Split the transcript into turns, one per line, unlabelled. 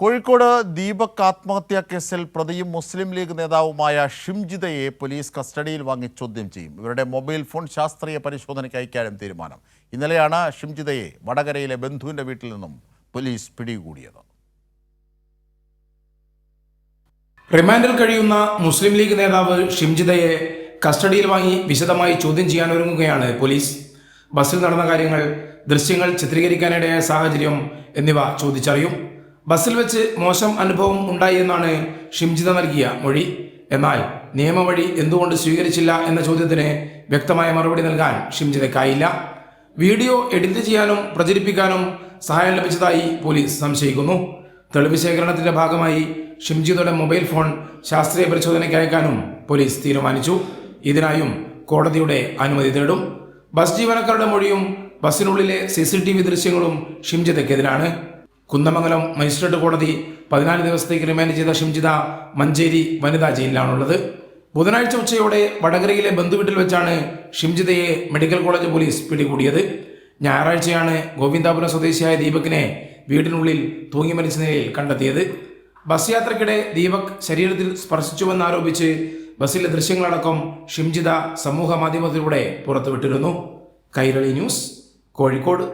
കോഴിക്കോട് ദീപക് ആത്മഹത്യാ കേസിൽ പ്രതിയും മുസ്ലിം ലീഗ് നേതാവുമായ ഷിംജിതയെ പോലീസ് കസ്റ്റഡിയിൽ വാങ്ങി ചോദ്യം ചെയ്യും. ഇവരുടെ മൊബൈൽ ഫോൺ ശാസ്ത്രീയ പരിശോധനയ്ക്ക് അയക്കാനും തീരുമാനം. ഇന്നലെയാണ് ഷിംജിതയെ വടകരയിലെ ബന്ധുവിന്റെ വീട്ടിൽ നിന്നും പോലീസ് പിടികൂടിയത്.
റിമാൻഡിൽ കഴിയുന്ന മുസ്ലിം ലീഗ് നേതാവ് ഷിംജിതയെ കസ്റ്റഡിയിൽ വാങ്ങി വിശദമായി ചോദ്യം ചെയ്യാനൊരുങ്ങുകയാണ് പോലീസ്. ബസ്സിൽ നടന്ന കാര്യങ്ങൾ, ദൃശ്യങ്ങൾ ചിത്രീകരിക്കാനിടയായ സാഹചര്യം എന്നിവ ചോദിച്ചറിയും. ബസ്സിൽ വെച്ച് മോശം അനുഭവം ഉണ്ടായി എന്നാണ് ഷിംജിത നൽകിയ മൊഴി. എന്നാൽ നിയമവഴി എന്തുകൊണ്ട് സ്വീകരിച്ചില്ല എന്ന ചോദ്യത്തിന് വ്യക്തമായ മറുപടി നൽകാൻ ഷിംജിതയ്ക്കായില്ല. വീഡിയോ എഡിറ്റ് ചെയ്യാനും പ്രചരിപ്പിക്കാനും സഹായം ലഭിച്ചതായി പോലീസ് സംശയിക്കുന്നു. തെളിവ് ശേഖരണത്തിന്റെ ഭാഗമായി ഷിംജിതയുടെ മൊബൈൽ ഫോൺ ശാസ്ത്രീയ പരിശോധനയ്ക്ക് അയക്കാനും പോലീസ് തീരുമാനിച്ചു. ഇതിനായും കോടതിയുടെ അനുമതി തേടും. ബസ് ജീവനക്കാരുടെ മൊഴിയും ബസ്സിനുള്ളിലെ CCTV ദൃശ്യങ്ങളും ഷിംജിതയ്ക്കെതിരാണ്. കുന്ദമംഗലം മജിസ്ട്രേറ്റ് കോടതി 14 ദിവസത്തേക്ക് റിമാൻഡ് ചെയ്ത ഷിംജിത മഞ്ചേരി വനിതാ ജയിലിലാണുള്ളത്. ബുധനാഴ്ച ഉച്ചയോടെ വടകരയിലെ ബന്ധുവീട്ടിൽ വെച്ചാണ് ഷിംജിതയെ മെഡിക്കൽ കോളേജ് പോലീസ് പിടികൂടിയത്. ഞായറാഴ്ചയാണ് ഗോവിന്ദാപുരം സ്വദേശിയായ ദീപകിനെ വീടിനുള്ളിൽ തൂങ്ങി മരിച്ച നിലയിൽ കണ്ടെത്തിയത്. ബസ് യാത്രയ്ക്കിടെ ദീപക് ശരീരത്തിൽ സ്പർശിച്ചുവെന്നാരോപിച്ച് ബസ്സിലെ ദൃശ്യങ്ങളടക്കം ഷിംജിത സമൂഹ മാധ്യമത്തിലൂടെ പുറത്തുവിട്ടിരുന്നു. കൈരളി ന്യൂസ്, കോഴിക്കോട്.